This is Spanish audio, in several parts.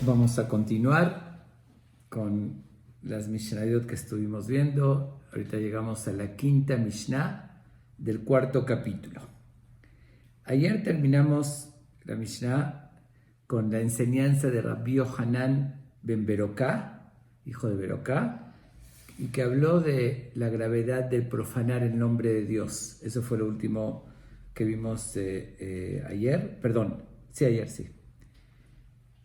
Vamos a continuar con las Mishnayot que estuvimos viendo. Ahorita llegamos a la quinta Mishnah del cuarto capítulo. Ayer terminamos la Mishnah con la enseñanza de Rabbi Yohanan ben Beroká, hijo de Beroká, y que habló de la gravedad de profanar el nombre de Dios. Eso fue lo último que vimos ayer. Ayer sí.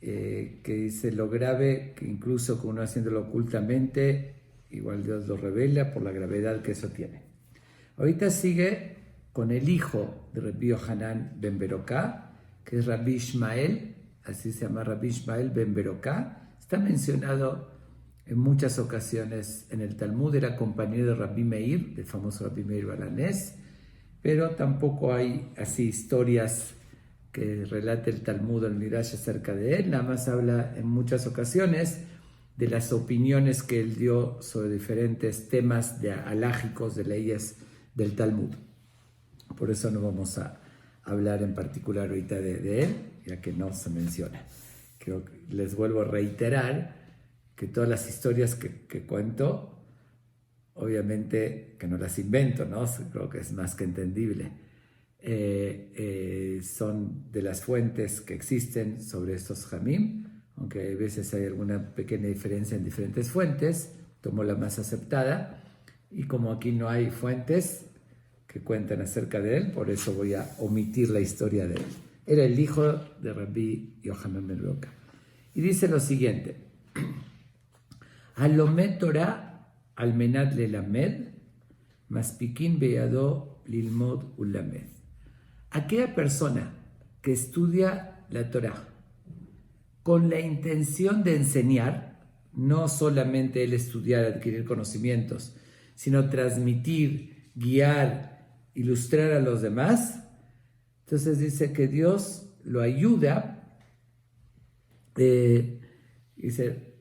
Que dice lo grave, que incluso con uno haciéndolo ocultamente, igual Dios lo revela por la gravedad que eso tiene. Ahorita sigue con el hijo de Rabbi Yohanan ben Beroká, que es Rabbi Ishmael, así se llama Rabbi Ishmael ben Beroká. Está mencionado en muchas ocasiones en el Talmud, era compañero de Rabbi Meir, del famoso Rabbi Meir Balanés, pero tampoco hay así historias que relate el Talmud o el Midrash acerca de él. Nada más habla en muchas ocasiones de las opiniones que él dio sobre diferentes temas alágicos de leyes del Talmud. Por eso no vamos a hablar en particular ahorita de él, ya que no se menciona. Les vuelvo a reiterar que todas las historias que cuento, obviamente que no las invento, ¿no? Creo que es más que entendible. Son de las fuentes que existen sobre estos Jamim, aunque a veces hay alguna pequeña diferencia en diferentes fuentes. Tomo la más aceptada, y como aquí no hay fuentes que cuentan acerca de él, por eso voy a omitir la historia de él. Era el hijo de Rabbi Yohanan ben Beroká. Y dice lo siguiente: Halomed Torah al menat lelamed, maspikin beyado lilmod ulamed. Aquella persona que estudia la Torah con la intención de enseñar, no solamente el estudiar, adquirir conocimientos, sino transmitir, guiar, ilustrar a los demás, entonces dice que Dios lo ayuda, dice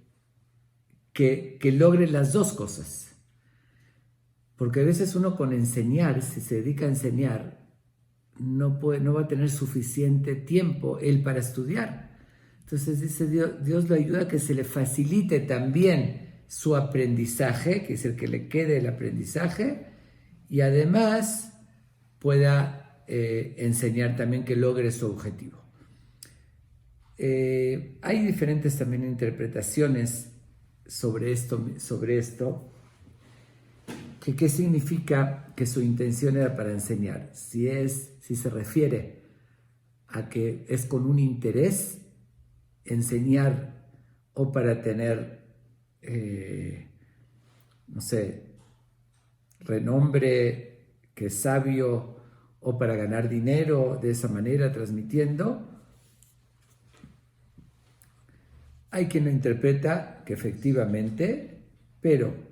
que logre las dos cosas. Porque a veces uno con enseñar, si se dedica a enseñar, no va a tener suficiente tiempo él para estudiar. Entonces dice Dios lo ayuda a que se le facilite también su aprendizaje, que es el que le quede el aprendizaje, y además pueda enseñar también, que logre su objetivo. Hay diferentes también interpretaciones sobre esto. ¿Qué significa que su intención era para enseñar? Si se refiere a que es con un interés enseñar, o para tener, renombre, que es sabio, o para ganar dinero de esa manera transmitiendo. Hay quien lo interpreta que efectivamente, pero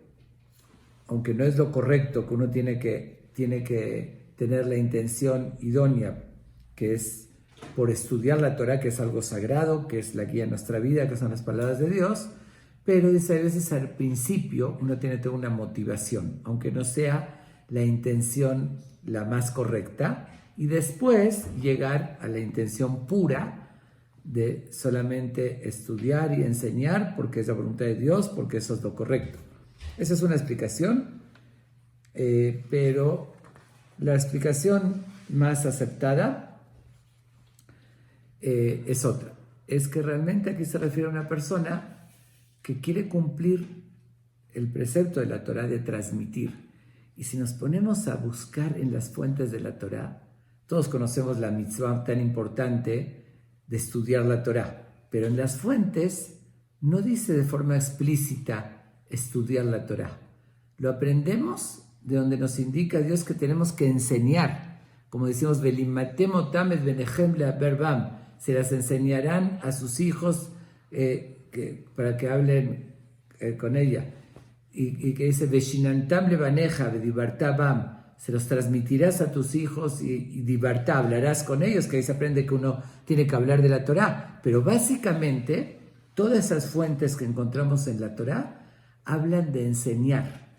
aunque no es lo correcto, que uno tiene que tener la intención idónea, que es por estudiar la Torah, que es algo sagrado, que es la guía de nuestra vida, que son las palabras de Dios, pero dice, a veces al principio uno tiene toda una motivación, aunque no sea la intención la más correcta, y después llegar a la intención pura de solamente estudiar y enseñar porque es la voluntad de Dios, porque eso es lo correcto. Esa es una explicación, pero la explicación más aceptada es otra. Es que realmente aquí se refiere a una persona que quiere cumplir el precepto de la Torah de transmitir. Y si nos ponemos a buscar en las fuentes de la Torah, todos conocemos la mitzvah tan importante de estudiar la Torah, pero en las fuentes no dice de forma explícita estudiar la Torah. Lo aprendemos de donde nos indica Dios que tenemos que enseñar. Como decimos, se las enseñarán a sus hijos para que hablen con ella. Y que dice, se los transmitirás a tus hijos y divartá, hablarás con ellos, que ahí se aprende que uno tiene que hablar de la Torah. Pero básicamente, todas esas fuentes que encontramos en la Torah hablan de enseñar,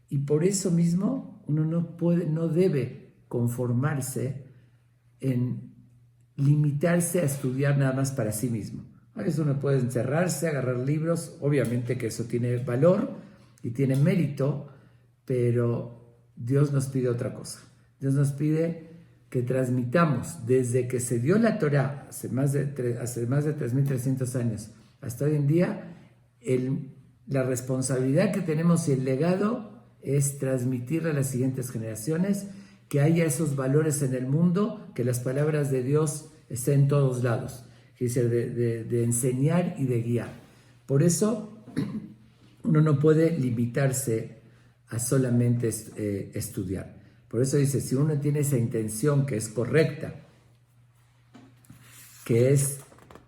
y por eso mismo uno no debe conformarse en limitarse a estudiar nada más para sí mismo, A veces uno puede encerrarse, agarrar libros, obviamente que eso tiene valor y tiene mérito, pero Dios nos pide otra cosa. Dios nos pide que transmitamos desde que se dio la Torá, hace más de 3.300 años, hasta hoy en día, la responsabilidad que tenemos y el legado es transmitirle a las siguientes generaciones que haya esos valores en el mundo, que las palabras de Dios estén en todos lados, que dice de enseñar y de guiar. Por eso uno no puede limitarse a solamente estudiar. Por eso dice, si uno tiene esa intención que es correcta, que es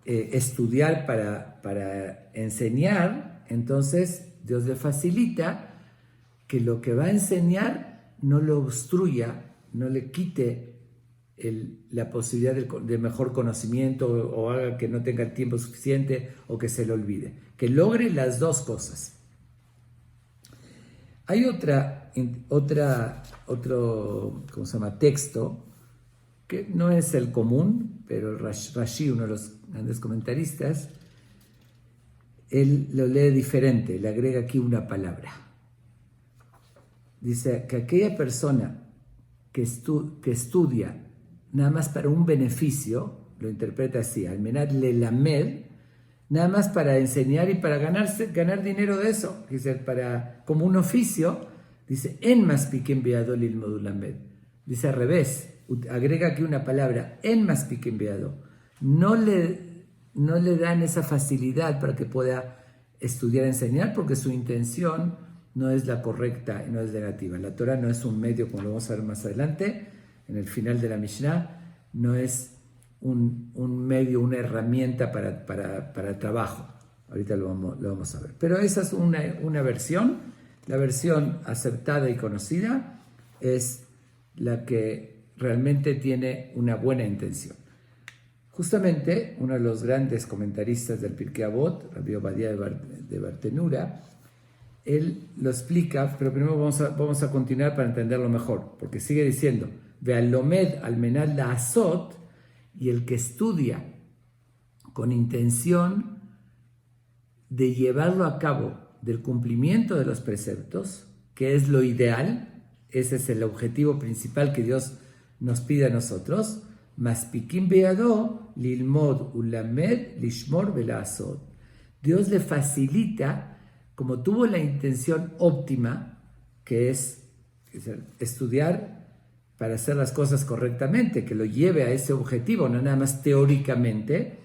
estudiar para enseñar, entonces Dios le facilita que lo que va a enseñar no lo obstruya, no le quite la posibilidad de mejor conocimiento o haga que no tenga el tiempo suficiente o que se le olvide. Que logre las dos cosas. Hay otro ¿cómo se llama? Texto que no es el común, pero Rashi, uno de los grandes comentaristas, él lo lee diferente, le agrega aquí una palabra. Dice que aquella persona que estudia nada más para un beneficio, lo interpreta así, al menad le lamed, nada más para enseñar y para ganar dinero de eso, dice, como un oficio, dice, en maspiken beado lilmodu lamed, dice al revés, agrega aquí una palabra, en maspiken beado, no le dan esa facilidad para que pueda estudiar, enseñar, porque su intención no es la correcta y no es negativa. La Torah no es un medio, como lo vamos a ver más adelante, en el final de la Mishnah, no es un medio, una herramienta para trabajo. Ahorita lo vamos a ver. Pero esa es una versión. La versión aceptada y conocida es la que realmente tiene una buena intención. Justamente, uno de los grandes comentaristas del Pirkei Avot, Rabbi Obadia de Bartenura, él lo explica, pero primero vamos a continuar para entenderlo mejor, porque sigue diciendo, Ve'alomed al menad la azot, y el que estudia con intención de llevarlo a cabo del cumplimiento de los preceptos, que es lo ideal, ese es el objetivo principal que Dios nos pide a nosotros, Maspikim beado lilmod ulamed lishmor velazot. Dios le facilita, como tuvo la intención óptima, que es estudiar para hacer las cosas correctamente, que lo lleve a ese objetivo, no nada más teóricamente,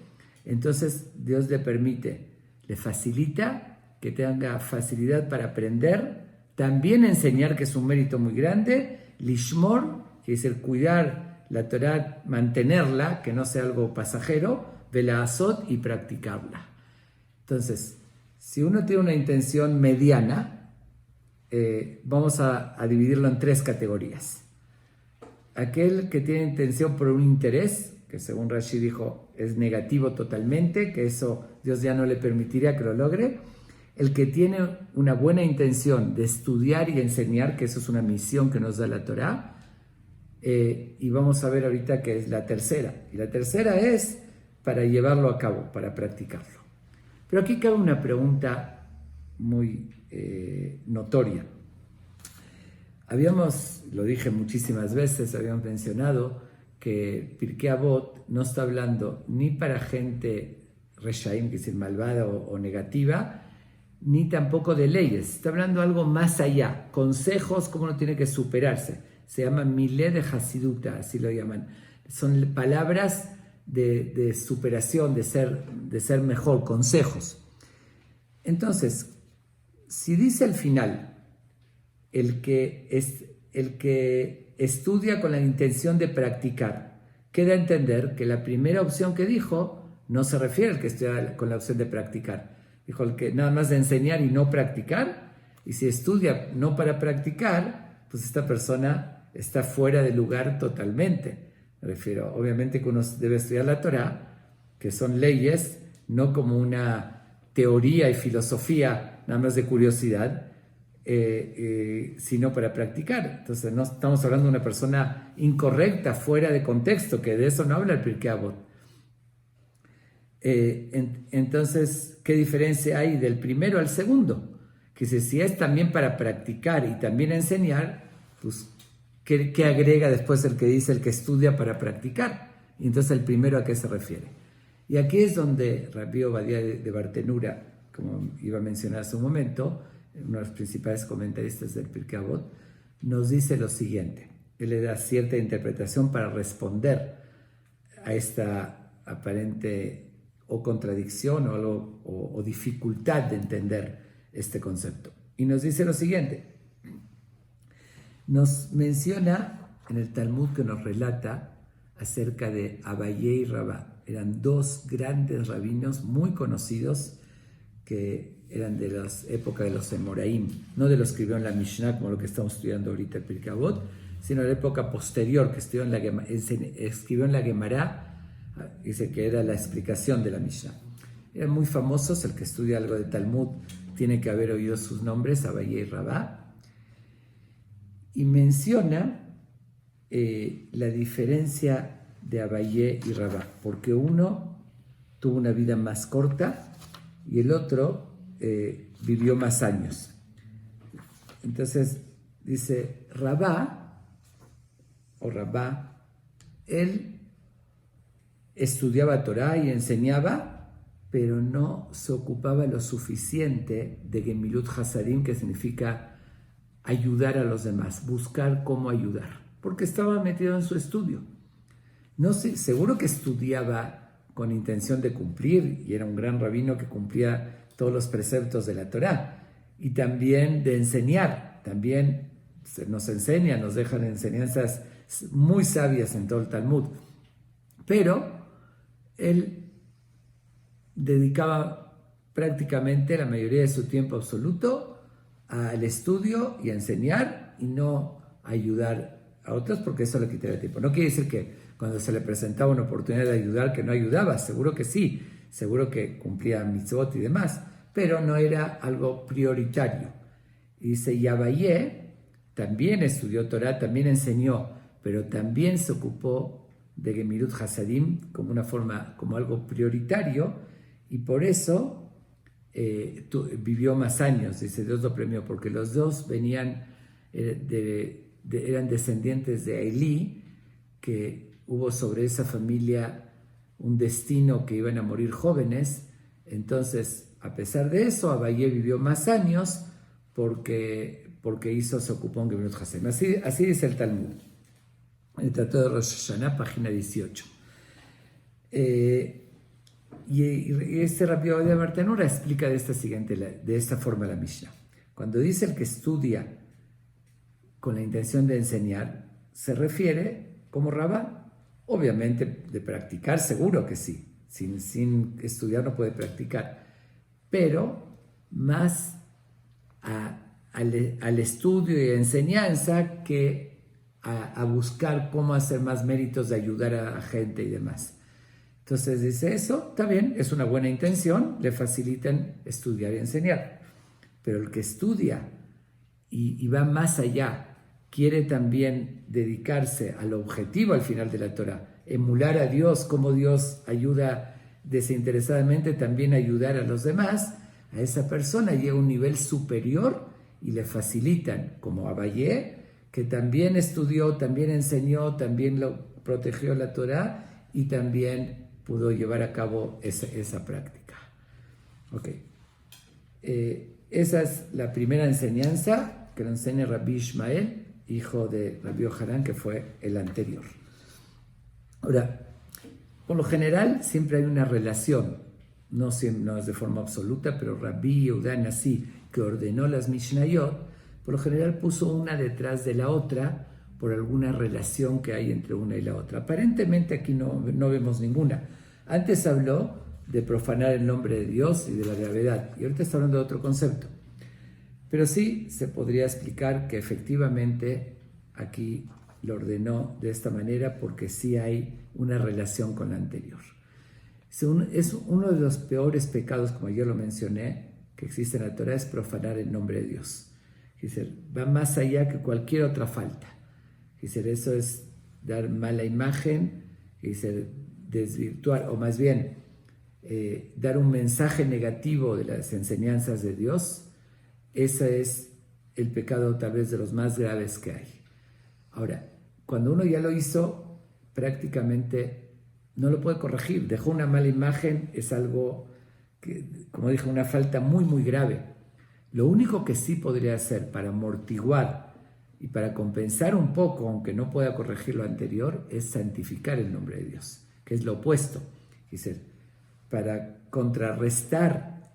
entonces Dios le permite, le facilita que tenga facilidad para aprender, también enseñar, que es un mérito muy grande, lishmor, que es el cuidar la Torah, mantenerla, que no sea algo pasajero, velazot, y practicarla. Entonces, si uno tiene una intención mediana, vamos a dividirlo en tres categorías. Aquel que tiene intención por un interés, que según Rashi dijo es negativo totalmente, que eso Dios ya no le permitiría que lo logre. El que tiene una buena intención de estudiar y enseñar, que eso es una misión que nos da la Torá, y vamos a ver ahorita que es la tercera. Y la tercera es para llevarlo a cabo, para practicarlo. Pero aquí cabe una pregunta muy notoria. Lo dije muchísimas veces, habíamos mencionado que Pirkei Avot no está hablando ni para gente reshaim, que es decir, malvada o negativa, ni tampoco de leyes. Está hablando algo más allá, consejos, cómo uno tiene que superarse. Se llama milé de Hasiduta, así lo llaman. Son palabras de superación, de ser mejor, consejos. Entonces, si dice al final, el que estudia con la intención de practicar, queda a entender que la primera opción que dijo no se refiere al que estudia con la opción de practicar. Dijo el que nada más de enseñar y no practicar, y si estudia no para practicar, pues esta persona está fuera de lugar totalmente. Me refiero, obviamente que uno debe estudiar la Torá, que son leyes, no como una teoría y filosofía nada más de curiosidad, sino para practicar. Entonces no estamos hablando de una persona incorrecta, fuera de contexto, que de eso no habla el Pirkei Avot. Entonces, ¿qué diferencia hay del primero al segundo? Que si es también para practicar y también enseñar, pues, ¿qué agrega después el que dice el que estudia para practicar? Y entonces, ¿el primero a qué se refiere? Y aquí es donde Rabbi Obadiah de Bartenura, como iba a mencionar hace un momento, uno de los principales comentaristas del Pirkei Avot, nos dice lo siguiente. Él le da cierta interpretación para responder a esta aparente o contradicción o dificultad de entender este concepto. Y nos dice lo siguiente. Nos menciona en el Talmud que nos relata acerca de Abaye y Rabá. Eran dos grandes rabinos muy conocidos que eran de la época de los Emoraim, no de los que escribió en la Mishnah, como lo que estamos estudiando ahorita el Pirkei Avot, sino de la época posterior, que escribió en la Gemara, dice que era la explicación de la Mishnah. Eran muy famosos, el que estudia algo de Talmud tiene que haber oído sus nombres, Abaye y Rabá, y menciona la diferencia de Abaye y Rabá, porque uno tuvo una vida más corta y el otro vivió más años. Entonces dice Rabá, él estudiaba Torah y enseñaba, pero no se ocupaba lo suficiente de Gemilut Hasadim, que significa ayudar a los demás, buscar cómo ayudar, porque estaba metido en su estudio. No sé, seguro que estudiaba con intención de cumplir, y era un gran rabino que cumplía todos los preceptos de la Torá, y también de enseñar. También nos enseña, nos dejan enseñanzas muy sabias en todo el Talmud, pero él dedicaba prácticamente la mayoría de su tiempo absoluto al estudio y a enseñar, y no a ayudar a otros, porque eso le quitaría tiempo. No quiere decir que cuando se le presentaba una oportunidad de ayudar, que no ayudaba. Seguro que sí, seguro que cumplía mitzvot y demás, pero no era algo prioritario. Y dice, y Abaye también estudió Torah, también enseñó, pero también se ocupó de Gemilut Hasadim como una forma, como algo prioritario, y por eso vivió más años. Dice, Dios lo premió, porque los dos venían, eran descendientes de Elí, que hubo sobre esa familia un destino que iban a morir jóvenes. Entonces, a pesar de eso, Abaye vivió más años porque se ocupó en Gemilut Hasadim. Así dice el Talmud, el Tratado de Rosh Hashanah, página 18. Y este Rabbi Obadiah de Bartenura explica de esta forma la Mishnah. Cuando dice el que estudia con la intención de enseñar, se refiere como Rabá. Obviamente de practicar, seguro que sí. Sin estudiar no puede practicar. Pero más al estudio y enseñanza que a buscar cómo hacer más méritos de ayudar a la gente y demás. Entonces dice, eso está bien, es una buena intención, le facilitan estudiar y enseñar. Pero el que estudia y va más allá, quiere también dedicarse al objetivo al final de la Torah, emular a Dios, como Dios ayuda desinteresadamente, también ayudar a los demás, a esa persona llega a un nivel superior y le facilitan, como Abaye, que también estudió, también enseñó, también lo protegió la Torah y también pudo llevar a cabo esa práctica. Okay. Esa es la primera enseñanza que lo enseña Rabbi Ishmael, hijo de Rabbi Yohanan, que fue el anterior. Ahora, por lo general siempre hay una relación, no es de forma absoluta, pero Rabbi Yehuda Nasi, que ordenó las Mishnayot, por lo general puso una detrás de la otra por alguna relación que hay entre una y la otra. Aparentemente aquí no vemos ninguna. Antes habló de profanar el nombre de Dios y de la gravedad, y ahorita está hablando de otro concepto. Pero sí se podría explicar que efectivamente aquí lo ordenó de esta manera porque sí hay una relación con la anterior. Es uno de los peores pecados, como yo lo mencioné, que existe en la Torah, es profanar el nombre de Dios. Va más allá que cualquier otra falta. Eso es dar mala imagen, desvirtuar, o más bien dar un mensaje negativo de las enseñanzas de Dios, ese es el pecado tal vez de los más graves que hay. Ahora, cuando uno ya lo hizo, prácticamente no lo puede corregir. Dejó una mala imagen, es algo que, como dije, una falta muy, muy grave. Lo único que sí podría hacer para amortiguar y para compensar un poco, aunque no pueda corregir lo anterior, es santificar el nombre de Dios, que es lo opuesto. Dice, para contrarrestar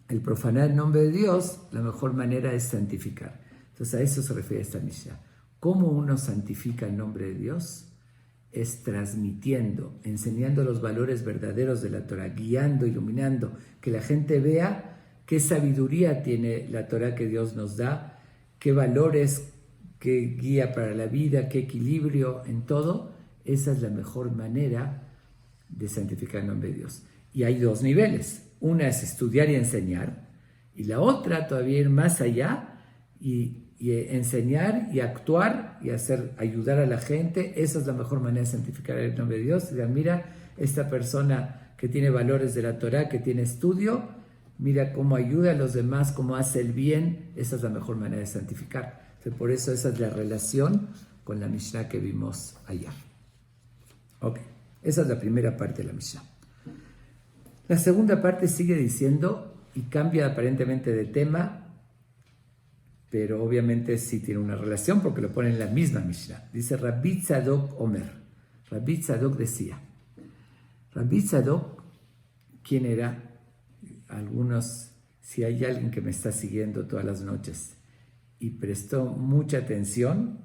el profanar el nombre de Dios, la mejor manera es santificar. Entonces a eso se refiere esta Mishnah. ¿Cómo uno santifica el nombre de Dios? Es transmitiendo, enseñando los valores verdaderos de la Torah, guiando, iluminando, que la gente vea qué sabiduría tiene la Torah que Dios nos da, qué valores, qué guía para la vida, qué equilibrio en todo. Esa es la mejor manera de santificar el nombre de Dios. Y hay dos niveles. Una es estudiar y enseñar, y la otra todavía ir más allá y enseñar y actuar y ayudar a la gente. Esa es la mejor manera de santificar el nombre de Dios. Digan, mira, esta persona que tiene valores de la Torah, que tiene estudio, mira cómo ayuda a los demás, cómo hace el bien. Esa es la mejor manera de santificar. Entonces, por eso esa es la relación con la Mishnah que vimos ayer. Ok, esa es la primera parte de la Mishnah. La segunda parte sigue diciendo, y cambia aparentemente de tema, pero obviamente sí tiene una relación porque lo pone en la misma Mishnah. Dice Rabbi Tzadok Omer. Rabbi Tzadok decía. Rabbi Tzadok, ¿quién era? Algunos, si hay alguien que me está siguiendo todas las noches y prestó mucha atención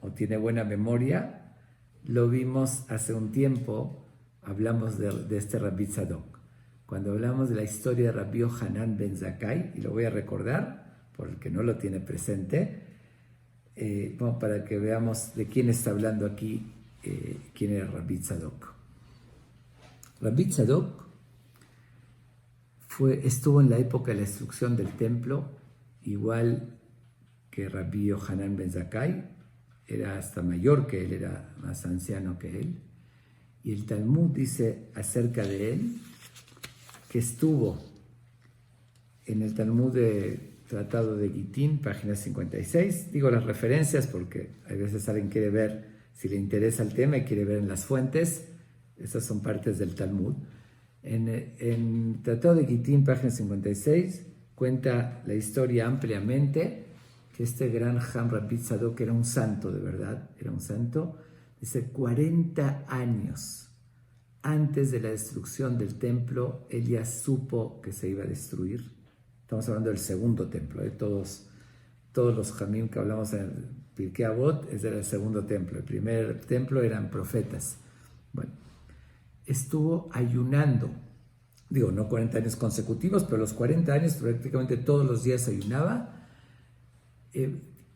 o tiene buena memoria, lo vimos hace un tiempo, hablamos de este Rabbi Tzadok. Cuando hablamos de la historia de Rabbi Yohanan ben Zakkai, y lo voy a recordar por el que no lo tiene presente, para que veamos de quién está hablando aquí, quién era Rabbi Tzadok. Rabbi Tzadok estuvo en la época de la destrucción del templo, igual que Rabbi Yohanan ben Zakkai, era hasta mayor que él, era más anciano que él, y el Talmud dice acerca de él que estuvo en el Talmud de Tratado de Gitín, página 56. Digo las referencias porque a veces alguien quiere ver, si le interesa el tema y quiere ver en las fuentes, esas son partes del Talmud. En Tratado de Gitín, página 56, cuenta la historia ampliamente que este gran Ham Rabbi Tzadok era un santo, de verdad, era un santo. Dice, 40 años antes de la destrucción del templo, él ya supo que se iba a destruir. Estamos hablando del segundo templo. Todos los Jamim que hablamos en Pirkei Avot es del segundo templo. El primer templo eran profetas. Bueno, estuvo ayunando. Digo, no 40 años consecutivos, pero los 40 años prácticamente todos los días ayunaba.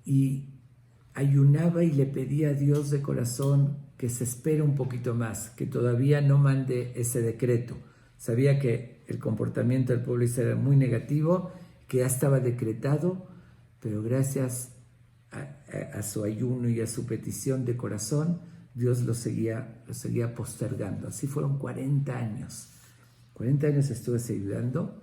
Y ayunaba y le pedía a Dios de corazón que se espere un poquito más, que todavía no mande ese decreto. Sabía que el comportamiento del pueblo israelí era muy negativo, que ya estaba decretado, pero gracias a su ayuno y a su petición de corazón, Dios lo seguía postergando. Así fueron 40 años. 40 años estuvo ayudando.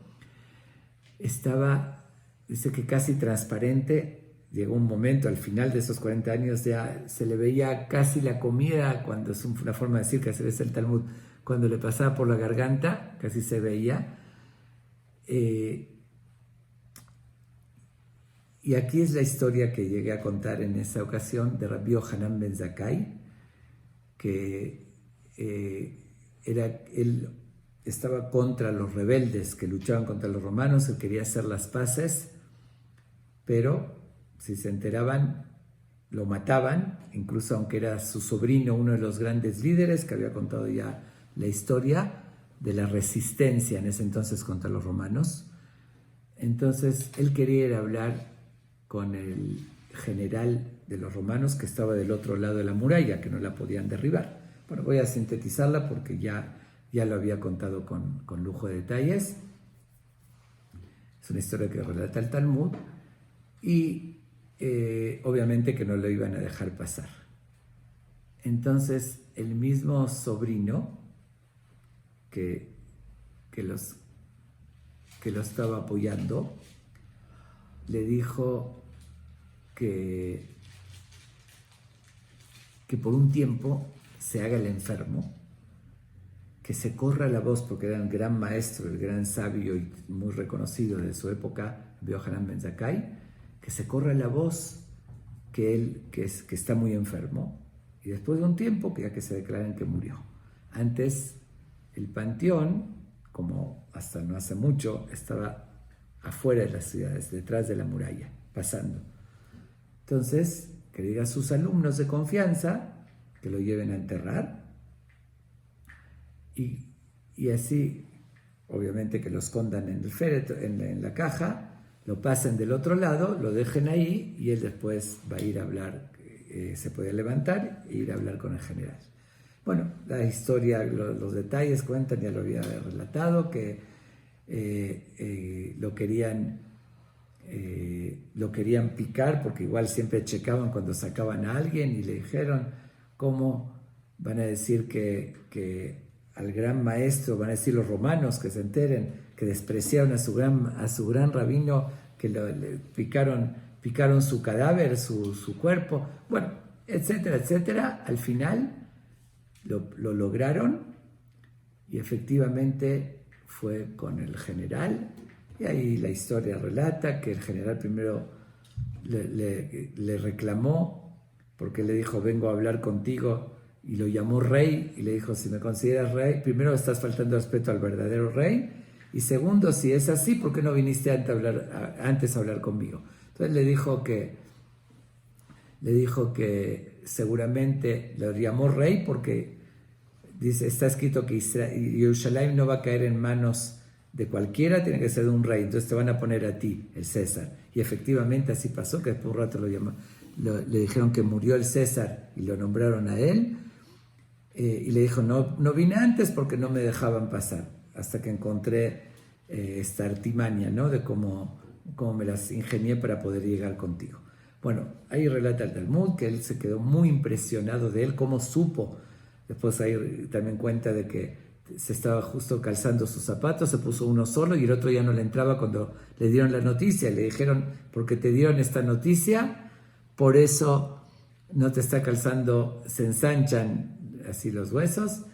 Dice que casi transparente. Llegó un momento, al final de esos 40 años, ya se le veía casi la comida, cuando es una forma de decir que se ve el Talmud, cuando le pasaba por la garganta, casi se veía. Y aquí es la historia que llegué a contar en esa ocasión de Rabbi Yohanan ben Zakkai, que él estaba contra los rebeldes que luchaban contra los romanos, él quería hacer las paces, pero si se enteraban, lo mataban, incluso aunque era su sobrino, uno de los grandes líderes que había contado ya la historia de la resistencia en ese entonces contra los romanos. Entonces él quería ir a hablar con el general de los romanos que estaba del otro lado de la muralla, que no la podían derribar. Bueno, voy a sintetizarla porque ya lo había contado con lujo de detalles. Es una historia que relata el Talmud y obviamente que no lo iban a dejar pasar. Entonces el mismo sobrino que que lo estaba apoyando, le dijo que por un tiempo se haga el enfermo, que se corra la voz, porque era un gran maestro, el gran sabio y muy reconocido de su época, Rabbi Yohanan ben Zakkai, que se corra la voz que está muy enfermo, y después de un tiempo que ya que se declaren que murió. Antes el panteón, como hasta no hace mucho, estaba afuera de las ciudades, detrás de la muralla, pasando. Entonces, que diga a sus alumnos de confianza que lo lleven a enterrar, y así, obviamente que lo escondan en el féretro, en la caja, lo pasen del otro lado, lo dejen ahí, y él después va a ir a hablar, se puede levantar e ir a hablar con el general. Bueno, la historia, los detalles cuentan, ya lo había relatado, que lo querían picar, porque igual siempre checaban cuando sacaban a alguien, y le dijeron, ¿cómo van a decir que al gran maestro, van a decir los romanos que se enteren, que despreciaron a su gran rabino, que le picaron su cadáver, su cuerpo? Bueno, etcétera, etcétera. Al final lo lograron, y efectivamente fue con el general, y ahí la historia relata que el general primero le reclamó, porque le dijo, vengo a hablar contigo, y lo llamó rey, y le dijo, si me consideras rey, primero estás faltando respeto al verdadero rey, y segundo, si es así, ¿por qué no viniste antes a hablar conmigo? Entonces le dijo que seguramente lo llamó rey porque dice, está escrito que Jerusalén no va a caer en manos de cualquiera, tiene que ser de un rey, entonces te van a poner a ti, el César. Y efectivamente así pasó, que por un rato le dijeron que murió el César y lo nombraron a él, y le dijo, no vine antes porque no me dejaban pasar, hasta que encontré esta artimaña, ¿no? De cómo me las ingenié para poder llegar contigo. Bueno, ahí relata el Talmud que él se quedó muy impresionado de él, cómo supo. Después ahí también cuenta de que se estaba justo calzando sus zapatos, se puso uno solo y el otro ya no le entraba cuando le dieron la noticia. Le dijeron, porque te dieron esta noticia, por eso no te está calzando, se ensanchan así los huesos,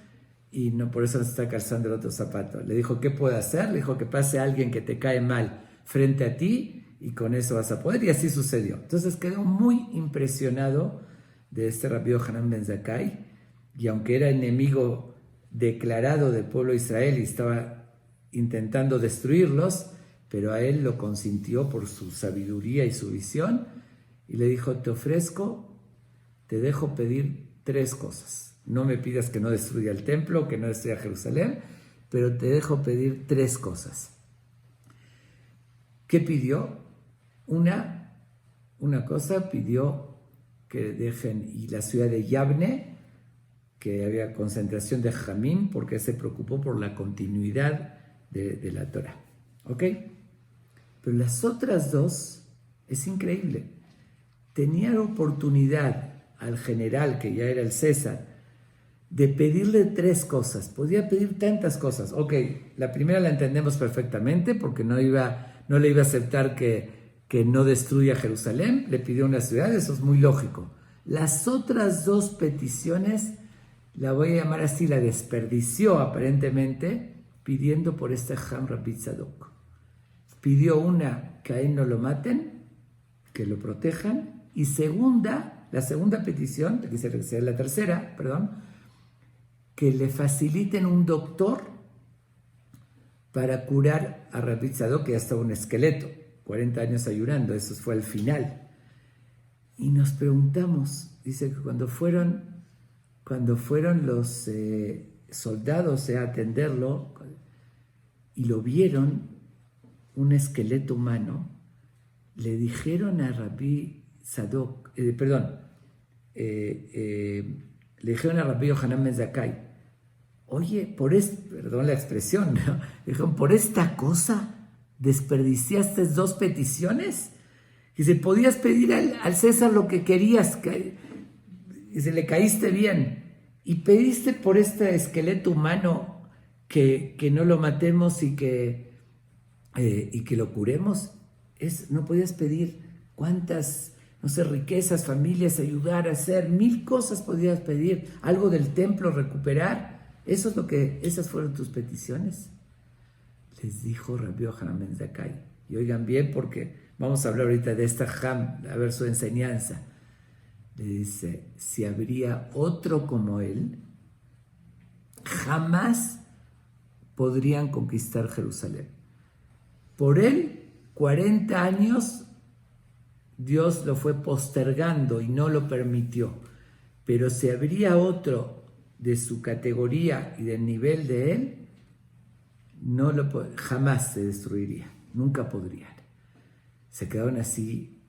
y no, por eso no se está calzando el otro zapato. Le dijo, ¿qué puede hacer? Le dijo que pase alguien que te cae mal frente a ti, y con eso vas a poder, y así sucedió. Entonces quedó muy impresionado de este Rabbi Yohanan ben Zakkai, y aunque era enemigo declarado del pueblo de Israel y estaba intentando destruirlos, pero a él lo consintió por su sabiduría y su visión, y le dijo, te dejo pedir 3 cosas. No me pidas que no destruya el templo, que no destruya Jerusalén, pero te dejo pedir 3 cosas. ¿Qué pidió? Una cosa, pidió que dejen y la ciudad de Yavne, que había concentración de Jamín, porque se preocupó por la continuidad de la Torah. ¿Ok? Pero las otras 2, es increíble. Tenía oportunidad al general, que ya era el César, de pedirle 3 cosas. Podía pedir tantas cosas. Ok, la primera la entendemos perfectamente, porque no le iba a aceptar que no destruya Jerusalén. Le pidió una ciudad, eso es muy lógico. Las otras 2 peticiones, la voy a llamar así, la desperdició aparentemente, pidiendo por este Ham Rabbi Tzadok. Pidió una, que a él no lo maten, que lo protejan, y la segunda petición, que sería la tercera, que le faciliten un doctor para curar a Rabbi Tzadok, que ya estaba un esqueleto, 40 años ayunando, eso fue el final. Y nos preguntamos, dice que cuando fueron los soldados a atenderlo y lo vieron, un esqueleto humano, le dijeron a Rabbi Tzadok, le dijeron a Rabbi Yohanan ben Zakkai, oye, perdón la expresión, ¿no? Dijeron, por esta cosa desperdiciaste 2 peticiones. Y se podías pedir al César lo que querías, y se le caíste bien, y pediste por este esqueleto humano que no lo matemos y que lo curemos. No podías pedir cuántas, no sé, riquezas, familias, ayudar a hacer, 1000 cosas podías pedir, algo del templo recuperar. Esas fueron tus peticiones. Les dijo Rabbi Yohanan ben Zakkai. Y oigan bien, porque vamos a hablar ahorita de esta Ham, a ver su enseñanza. Le dice, si habría otro como él, jamás podrían conquistar Jerusalén. Por él, 40 años, Dios lo fue postergando y no lo permitió. Pero si habría otro de su categoría y del nivel de él, jamás se destruiría, nunca podrían. Se quedaron así.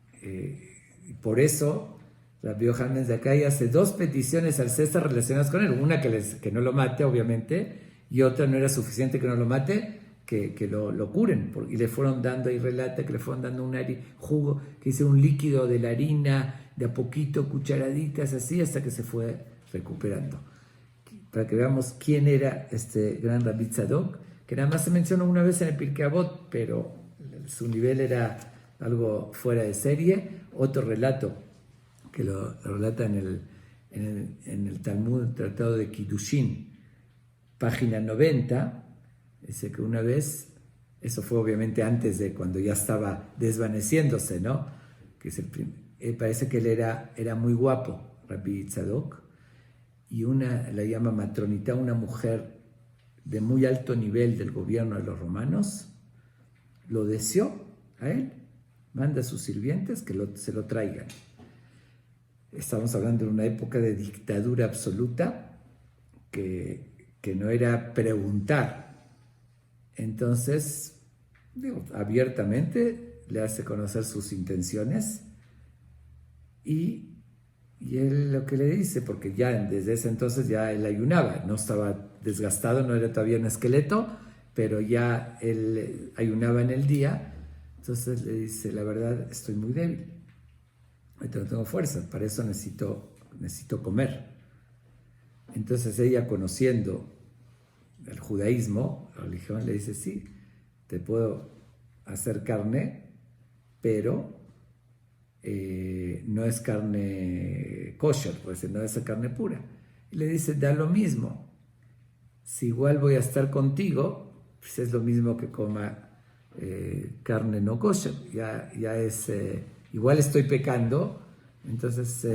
Por eso, Rabbi Yohanan ben Zakkai hace 2 peticiones al César relacionadas con él. Una que no lo mate, obviamente, y otra no era suficiente que no lo mate, que lo curen. Y le fueron dando, ahí relata que le fueron dando un jugo, que hice un líquido de la harina, de a poquito, cucharaditas, así, hasta que se fue recuperando. Para que veamos quién era este gran Rabbi Tzadok, que nada más se mencionó una vez en el Pirkei Avot, pero su nivel era algo fuera de serie. Otro relato, que lo relata en el Talmud, el Tratado de Kiddushin, página 90, dice que una vez, eso fue obviamente antes de cuando ya estaba desvaneciéndose, ¿no? Parece que él era muy guapo, Rabbi Tzadok, y la llama matronita, una mujer de muy alto nivel del gobierno de los romanos, lo deseó a él, manda a sus sirvientes que se lo traigan. Estamos hablando de una época de dictadura absoluta, que no era preguntar. Entonces, abiertamente le hace conocer sus intenciones y él lo que le dice, porque ya desde ese entonces ya él ayunaba, no estaba desgastado, no era todavía un esqueleto, pero ya él ayunaba en el día. Entonces le dice, la verdad, estoy muy débil, ahorita no tengo fuerza, para eso necesito comer. Entonces ella, conociendo el judaísmo, la religión, le dice, sí, te puedo hacer carne, pero no es carne kosher, pues no es carne pura. Y le dice, da lo mismo, si igual voy a estar contigo, pues es lo mismo que coma carne no kosher, ya es, igual estoy pecando. Entonces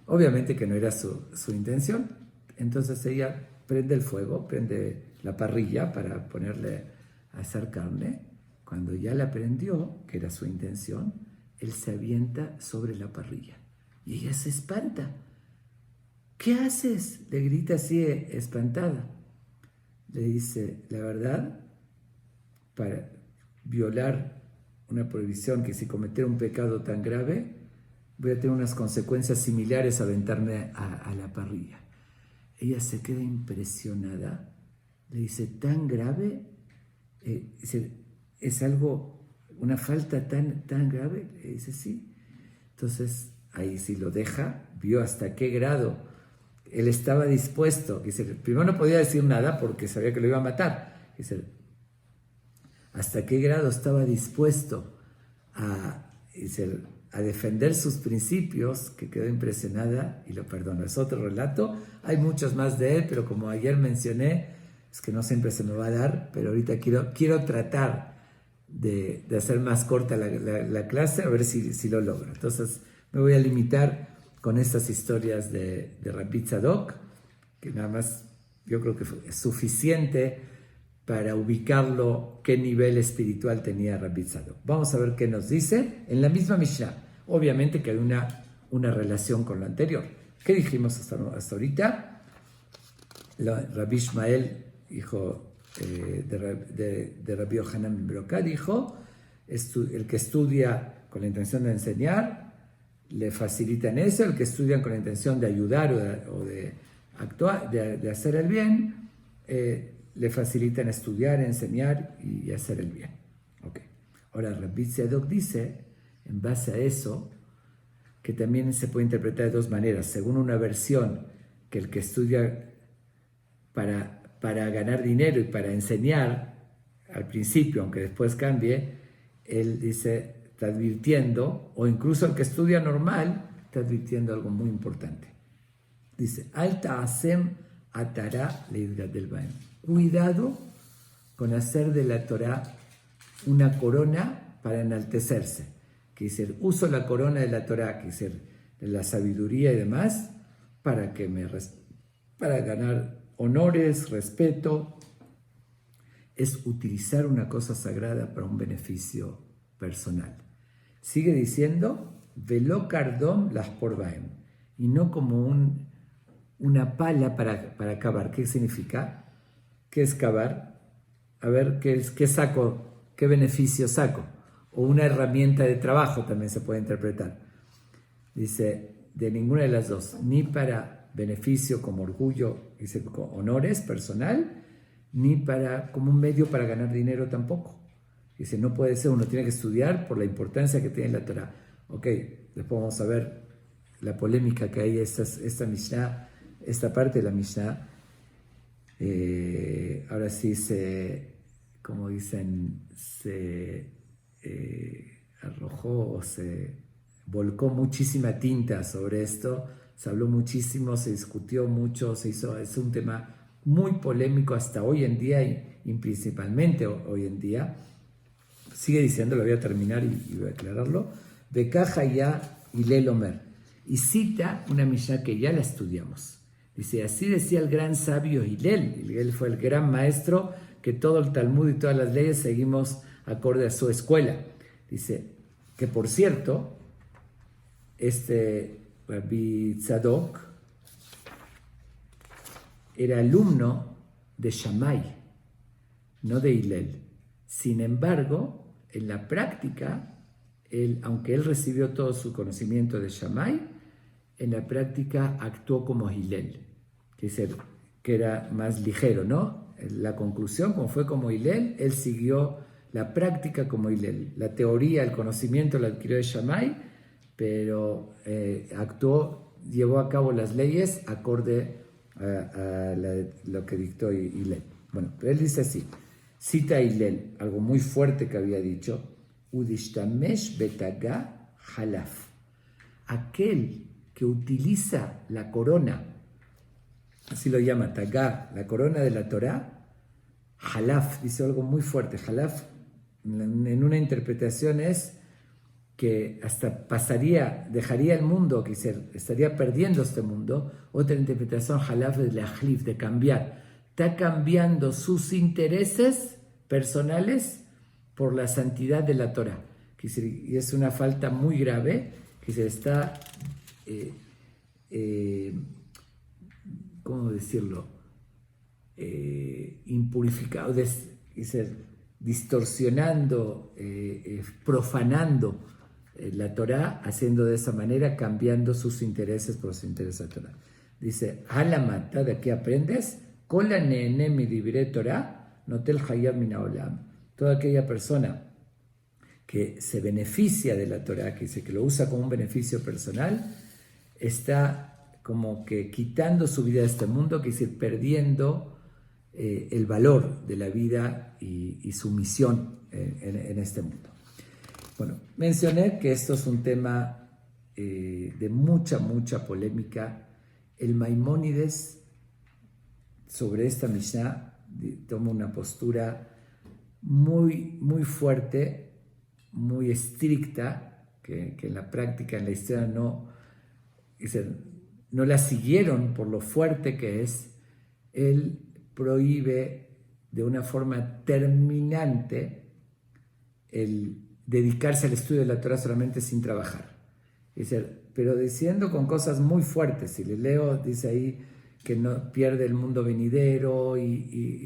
obviamente que no era su intención. Entonces ella prende el fuego, prende la parrilla para ponerle a hacer carne. Cuando ya la prendió, que era su intención, él se avienta sobre la parrilla y ella se espanta. ¿Qué haces?, le grita así espantada. Le dice, la verdad, para violar una prohibición, que si cometiera un pecado tan grave, voy a tener unas consecuencias similares a aventarme a la parrilla. Ella se queda impresionada, le dice, ¿tan grave? ¿Es algo, una falta tan grave? Le dice, sí. Entonces, ahí sí lo deja, vio hasta qué grado él estaba dispuesto. Dice, primero no podía decir nada porque sabía que lo iba a matar. Dice, hasta qué grado estaba dispuesto a defender sus principios, que quedó impresionada y lo perdonó. Es otro relato, hay muchos más de él, pero como ayer mencioné, es que no siempre se me va a dar, pero ahorita quiero tratar de hacer más corta la clase, a ver si lo logro. Entonces me voy a limitar con estas historias de Rabbi Tzadok, que nada más yo creo que es suficiente para ubicarlo qué nivel espiritual tenía Rabbi Tzadok. Vamos a ver qué nos dice en la misma Mishnah. Obviamente que hay una relación con lo anterior. ¿Qué dijimos hasta ahorita? Rabbi Ishmael, hijo de Rabbi Yohanan ben Broca, dijo, el que estudia con la intención de enseñar, le facilitan eso. El que estudia con la intención de ayudar o de actuar, de hacer el bien, le facilitan estudiar, enseñar y hacer el bien. Okay. Ahora, Rabbi Tzadok dice, en base a eso, que también se puede interpretar de dos maneras. Según una versión, que el que estudia para para ganar dinero y para enseñar, al principio, aunque después cambie, él dice, está advirtiendo, o incluso el que estudia normal, está advirtiendo algo muy importante. Dice, Alta Asem Atara Leidgadel Baem. Cuidado con hacer de la Torah una corona para enaltecerse. Que dice, uso la corona de la Torah, que dice, de la sabiduría y demás, para ganar honores, respeto. Es utilizar una cosa sagrada para un beneficio personal. Sigue diciendo, Velo Kardom las porbaem, y no como una pala para cavar. ¿Qué significa? ¿Qué es cavar? A ver, ¿qué saco? ¿Qué beneficio saco? O una herramienta de trabajo también se puede interpretar. Dice, de ninguna de las dos, ni para beneficio como orgullo, dice, con honores personal, ni como un medio para ganar dinero tampoco. Dice, no puede ser, uno tiene que estudiar por la importancia que tiene la Torah. Ok, después vamos a ver la polémica que hay esta Mishnah, esta parte de la Mishnah. Ahora sí como dicen, se arrojó o se volcó muchísima tinta sobre esto, se habló muchísimo, se discutió mucho, es un tema muy polémico hasta hoy en día y principalmente hoy en día. Sigue diciendo, lo voy a terminar y voy a aclararlo. Bekaja ya Hillel Omer. Y cita una Mishnah que ya la estudiamos. Dice, así decía el gran sabio Hillel. Hillel fue el gran maestro que todo el Talmud y todas las leyes seguimos acorde a su escuela. Dice, que por cierto, Rabbi Tzadok era alumno de Shammai, no de Hillel. Sin embargo, en la práctica, aunque él recibió todo su conocimiento de Shammai, en la práctica actuó como Hillel, que era más ligero, ¿no? La conclusión, como fue como Hillel, él siguió la práctica como Hillel. La teoría, el conocimiento lo adquirió de Shammai, pero llevó a cabo las leyes acorde a lo que dictó Hillel. Bueno, pero él dice así, cita a Hillel, algo muy fuerte que había dicho, Udishtamesh betagá halaf. Aquel que utiliza la corona, así lo llama, tagaá, la corona de la Torá, halaf, dice algo muy fuerte. Halaf, en una interpretación es que hasta dejaría el mundo, que estaría perdiendo este mundo. Otra interpretación, halaf, es lahlif, de cambiar. Está cambiando sus intereses personales por la santidad de la Torah. Y es una falta muy grave, que se está, ¿cómo decirlo? Impurificado, distorsionando, profanando la Torah, haciendo de esa manera, cambiando sus intereses por los intereses de la Torah. Dice, Halamata, ¿de qué aprendes? Kola nene mi libre Torah, notel hayab min haolam. Toda aquella persona que se beneficia de la Torah, que dice que lo usa como un beneficio personal, está como que quitando su vida de este mundo, que dice perdiendo el valor de la vida y su misión en este mundo. Bueno, mencioné que esto es un tema de mucha polémica. El Maimónides sobre esta Mishnah toma una postura muy fuerte, muy estricta, que en la práctica, en la historia no la siguieron por lo fuerte que es. Él prohíbe de una forma terminante el dedicarse al estudio de la Torah solamente sin trabajar. Pero diciendo con cosas muy fuertes. Si le leo, dice ahí que no pierde el mundo venidero y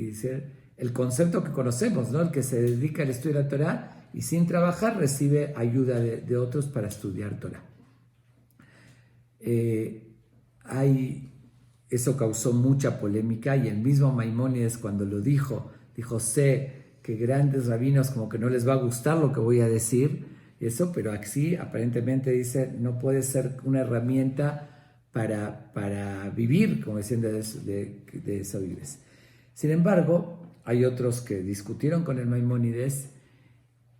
dice el concepto que conocemos, ¿no? El que se dedica al estudio de la Torah y sin trabajar recibe ayuda de otros para estudiar Torah. Eso causó mucha polémica y el mismo Maimónides cuando lo dijo, sé que grandes rabinos como que no les va a gustar lo que voy a decir, pero así aparentemente dice, no puede ser una herramienta para vivir, como decían de eso vives. Sin embargo, hay otros que discutieron con el Maimónides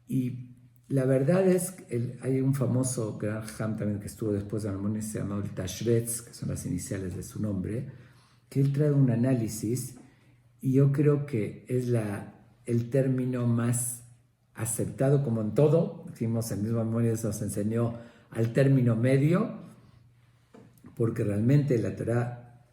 y la verdad es que hay un famoso gran Ham también que estuvo después de Maimónides, se llama el Tashretz, que son las iniciales de su nombre, que él trae un análisis y yo creo que es el término más aceptado, como en todo. Dijimos, el mismo Maimónides nos enseñó al término medio, porque realmente la Torá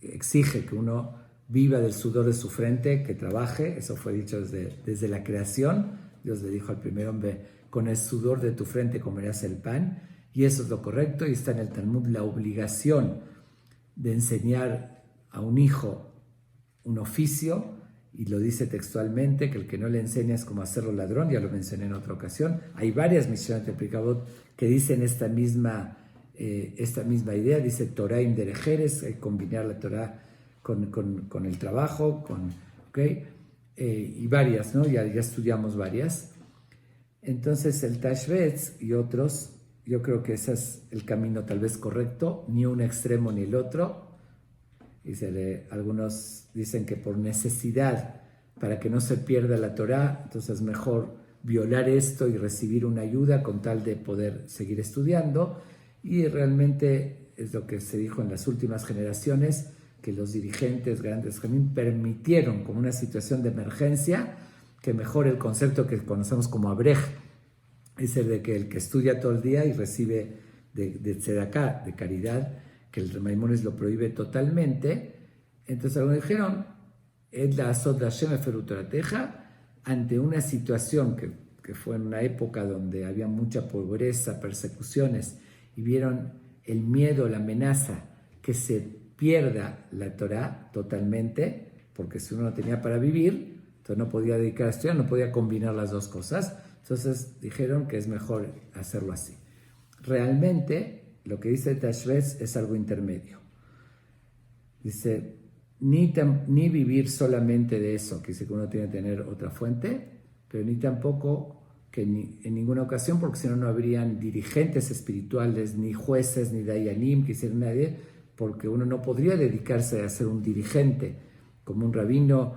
exige que uno viva del sudor de su frente, que trabaje. Eso fue dicho desde la creación. Dios le dijo al primer hombre, con el sudor de tu frente comerás el pan, y eso es lo correcto, y está en el Talmud la obligación de enseñar a un hijo un oficio, y lo dice textualmente, que el que no le enseña es como hacerlo ladrón. Ya lo mencioné en otra ocasión. Hay varias misiones de Pirkei que dicen esta misma idea. Dice Torah inderejeres, combinar la Torah con el trabajo, ¿okay? Y varias, ¿no? Ya estudiamos varias. Entonces el Tashretz y otros, yo creo que ese es el camino tal vez correcto, ni un extremo ni el otro. Algunos dicen que por necesidad, para que no se pierda la Torá, entonces es mejor violar esto y recibir una ayuda con tal de poder seguir estudiando. Y realmente es lo que se dijo en las últimas generaciones, que los dirigentes grandes permitieron, como una situación de emergencia, que mejore el concepto que conocemos como abrej, es el de que el que estudia todo el día y recibe de tzedakah, de caridad, que el Maimónides lo prohíbe totalmente. Entonces algunos dijeron, ante una situación que fue en una época donde había mucha pobreza, persecuciones, y vieron el miedo, la amenaza que se pierda la Torá totalmente, porque si uno no tenía para vivir, entonces no podía dedicar a estudiar, no podía combinar las dos cosas. Entonces dijeron que es mejor hacerlo así. Realmente lo que dice Tashretz es algo intermedio. Dice, ni vivir solamente de eso, que dice que uno tiene que tener otra fuente, pero ni tampoco que en ninguna ocasión, porque si no, no habrían dirigentes espirituales, ni jueces, ni dayanim, que hicieran nadie, porque uno no podría dedicarse a ser un dirigente, como un rabino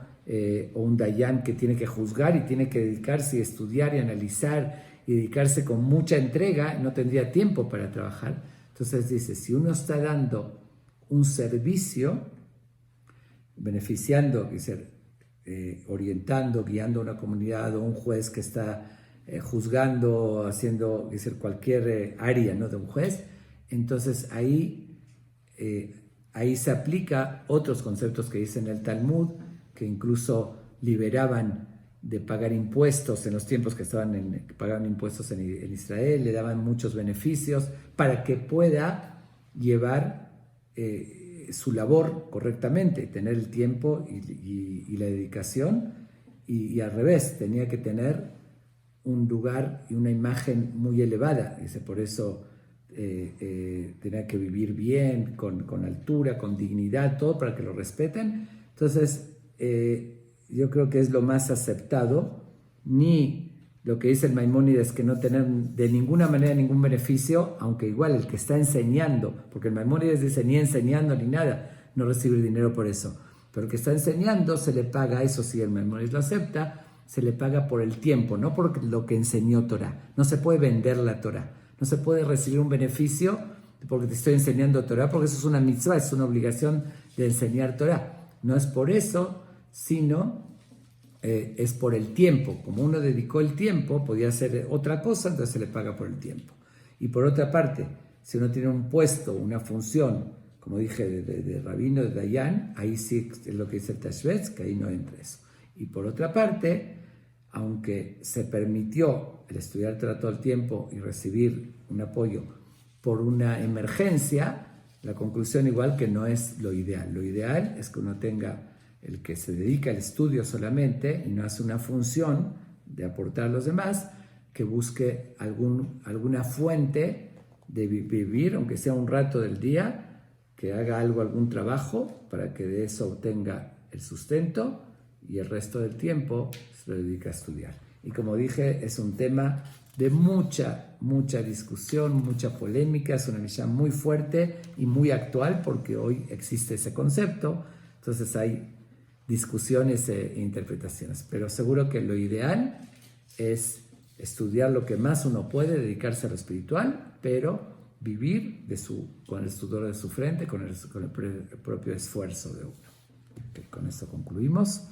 o un dayan que tiene que juzgar y tiene que dedicarse y estudiar y analizar y dedicarse con mucha entrega, no tendría tiempo para trabajar. Entonces dice, si uno está dando un servicio, beneficiando, orientando, guiando a una comunidad o un juez que está juzgando, haciendo cualquier área, ¿no?, de un juez, entonces ahí se aplica otros conceptos que dice en el Talmud, que incluso liberaban de pagar impuestos en los tiempos que pagaban impuestos en Israel, le daban muchos beneficios para que pueda llevar su labor correctamente, tener el tiempo y la dedicación, y al revés, tenía que tener un lugar y una imagen muy elevada. Dice, por eso tenía que vivir bien, con altura, con dignidad, todo para que lo respeten. Entonces, yo creo que es lo más aceptado. Ni lo que dice el Maimónides, que no tener de ninguna manera ningún beneficio, aunque igual el que está enseñando, porque el Maimónides dice ni enseñando ni nada, no recibir dinero por eso, pero el que está enseñando se le paga, eso sí el Maimónides lo acepta, se le paga por el tiempo, no por lo que enseñó Torah. No se puede vender la Torah, no se puede recibir un beneficio porque te estoy enseñando Torah, porque eso es una mitzvah, es una obligación de enseñar Torah. No es por eso, sino es por el tiempo. Como uno dedicó el tiempo, podía hacer otra cosa, entonces se le paga por el tiempo. Y por otra parte, si uno tiene un puesto, una función, como dije, de rabino, de dayan, ahí sí es lo que dice el Tashretz, que ahí no entra eso. Y por otra parte, aunque se permitió el estudiar todo el tiempo y recibir un apoyo por una emergencia, la conclusión igual que no es lo ideal. Lo ideal es que uno tenga el que se dedica al estudio solamente y no hace una función de aportar a los demás, que busque alguna fuente de vivir, aunque sea un rato del día, que haga algún trabajo para que de eso obtenga el sustento, y el resto del tiempo se lo dedica a estudiar. Y como dije, es un tema de mucha discusión, mucha polémica, es una misión muy fuerte y muy actual porque hoy existe ese concepto. Entonces hay discusiones e interpretaciones. Pero seguro que lo ideal es estudiar lo que más uno puede, dedicarse a lo espiritual, pero vivir con el sudor de su frente, con el propio esfuerzo de uno. Okay, con esto concluimos.